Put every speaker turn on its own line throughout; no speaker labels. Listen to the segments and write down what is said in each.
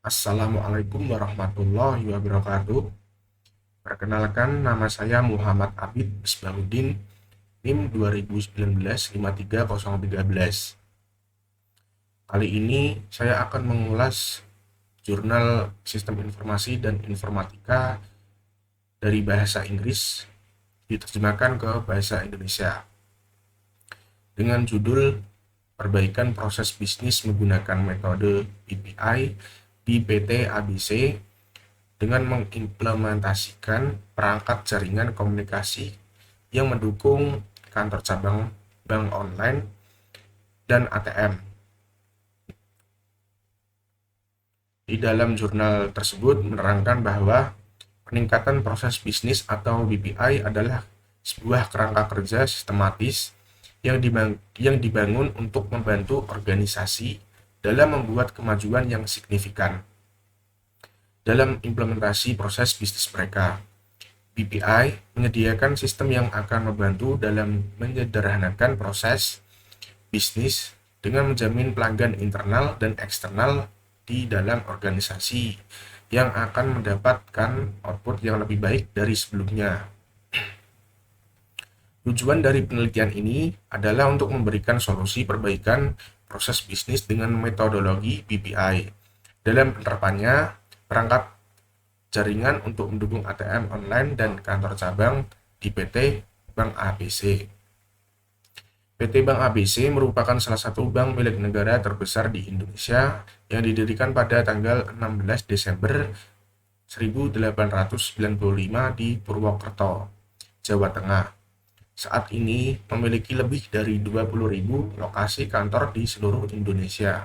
Assalamualaikum warahmatullahi wabarakatuh. Perkenalkan, nama saya Muhammad Abid Misbahuddin, NIM 2019 53013. Kali ini saya akan mengulas jurnal Sistem Informasi dan Informatika dari bahasa Inggris diterjemahkan ke bahasa Indonesia dengan judul Perbaikan Proses Bisnis Menggunakan Metode BPI di PT ABC dengan mengimplementasikan perangkat jaringan komunikasi yang mendukung kantor cabang bank online dan ATM. Di dalam jurnal tersebut menerangkan bahwa peningkatan proses bisnis atau BPI adalah sebuah kerangka kerja sistematis yang dibangun untuk membantu organisasi dalam membuat kemajuan yang signifikan dalam implementasi proses bisnis mereka. BPI menyediakan sistem yang akan membantu dalam menyederhanakan proses bisnis dengan menjamin pelanggan internal dan eksternal di dalam organisasi yang akan mendapatkan output yang lebih baik dari sebelumnya. Tujuan dari penelitian ini adalah untuk memberikan solusi perbaikan proses bisnis dengan metodologi BPI. Dalam penerapannya, perangkat jaringan untuk mendukung ATM online dan kantor cabang di PT Bank ABC. PT Bank ABC merupakan salah satu bank milik negara terbesar di Indonesia yang didirikan pada tanggal 16 Desember 1895 di Purwokerto, Jawa Tengah. Saat ini memiliki lebih dari 20.000 lokasi kantor di seluruh Indonesia,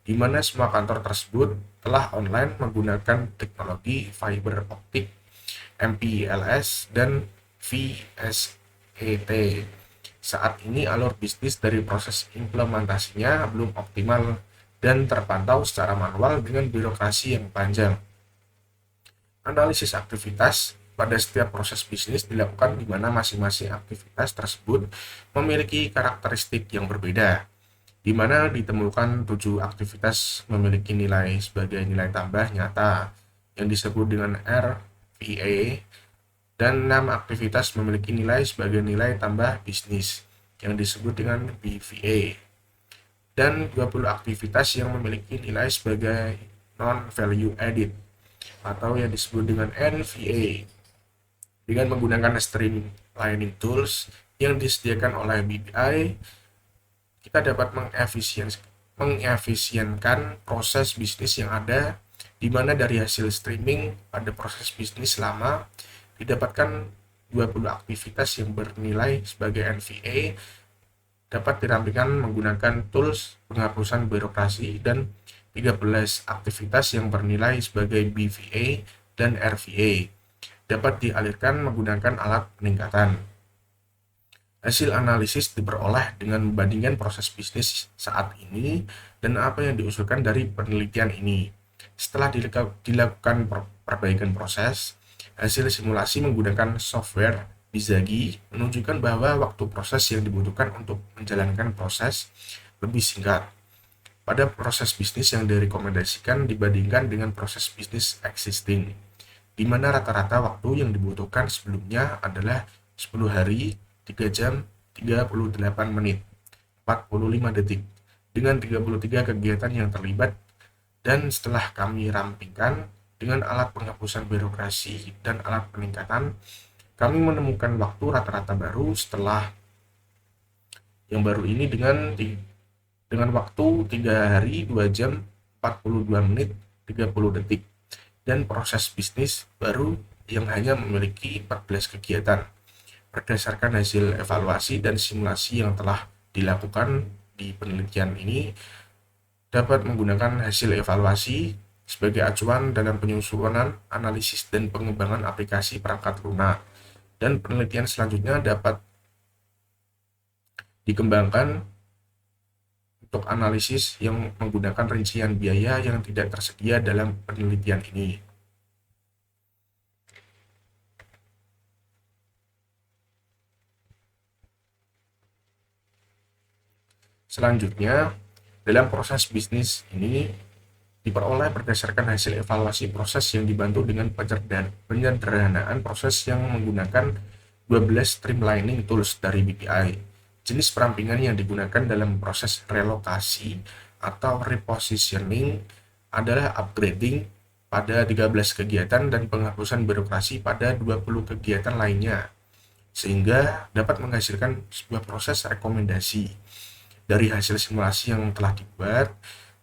di mana semua kantor tersebut telah online menggunakan teknologi fiber optik, MPLS, dan VSET. Saat ini alur bisnis dari proses implementasinya belum optimal dan terpantau secara manual dengan birokrasi yang panjang. Analisis aktivitas pada setiap proses bisnis dilakukan di mana masing-masing aktivitas tersebut memiliki karakteristik yang berbeda, di mana ditemukan 7 aktivitas memiliki nilai sebagai nilai tambah nyata yang disebut dengan RVA, dan 6 aktivitas memiliki nilai sebagai nilai tambah bisnis yang disebut dengan BVA, dan 20 aktivitas yang memiliki nilai sebagai non-value added atau yang disebut dengan NVA. Dengan menggunakan streamlining tools yang disediakan oleh BPI, kita dapat mengefisienkan proses bisnis yang ada, di mana dari hasil streaming pada proses bisnis lama didapatkan 20 aktivitas yang bernilai sebagai NVA dapat dirampingkan menggunakan tools penghapusan birokrasi, dan 13 aktivitas yang bernilai sebagai BVA dan RVA dapat dialirkan menggunakan alat peningkatan. Hasil analisis diperoleh dengan membandingkan proses bisnis saat ini dan apa yang diusulkan dari penelitian ini. Setelah dilakukan perbaikan proses, hasil simulasi menggunakan software Bizagi menunjukkan bahwa waktu proses yang dibutuhkan untuk menjalankan proses lebih singkat pada proses bisnis yang direkomendasikan dibandingkan dengan proses bisnis existing, di mana rata-rata waktu yang dibutuhkan sebelumnya adalah 10 hari, 3 jam, 38 menit, 45 detik, dengan 33 kegiatan yang terlibat. Dan setelah kami rampingkan dengan alat penghapusan birokrasi dan alat peningkatan, kami menemukan waktu rata-rata baru setelah yang baru ini dengan waktu 3 hari, 2 jam, 42 menit, 30 detik, dan proses bisnis baru yang hanya memiliki 14 kegiatan. Berdasarkan hasil evaluasi dan simulasi yang telah dilakukan di penelitian ini, dapat menggunakan hasil evaluasi sebagai acuan dalam penyusunan, analisis, dan pengembangan aplikasi perangkat lunak, dan penelitian selanjutnya dapat dikembangkan untuk analisis yang menggunakan rincian biaya yang tidak tersedia dalam penelitian ini. Selanjutnya, dalam proses bisnis ini diperoleh berdasarkan hasil evaluasi proses yang dibantu dengan penyederhanaan proses yang menggunakan 12 streamlining tools dari BPI. Jenis perampingan yang digunakan dalam proses relokasi atau repositioning adalah upgrading pada 13 kegiatan dan penghapusan birokrasi pada 20 kegiatan lainnya, sehingga dapat menghasilkan sebuah proses rekomendasi. Dari hasil simulasi yang telah dibuat,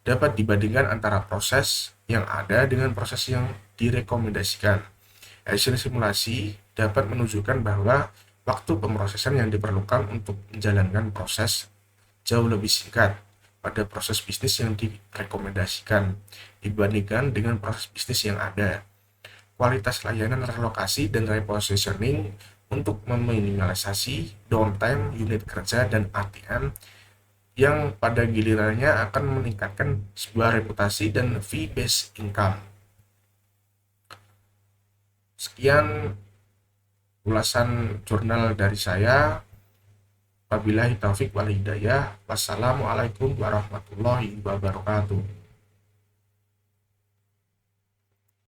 dapat dibandingkan antara proses yang ada dengan proses yang direkomendasikan. Hasil simulasi dapat menunjukkan bahwa waktu pemrosesan yang diperlukan untuk menjalankan proses jauh lebih singkat pada proses bisnis yang direkomendasikan dibandingkan dengan proses bisnis yang ada. Kualitas layanan relokasi dan repositioning untuk meminimalisasi downtime unit kerja dan ATM yang pada gilirannya akan meningkatkan sebuah reputasi dan fee-based income. Sekian ulasan jurnal dari saya. Wabillahi taufik wal hidayah. Wassalamualaikum warahmatullahi wabarakatuh.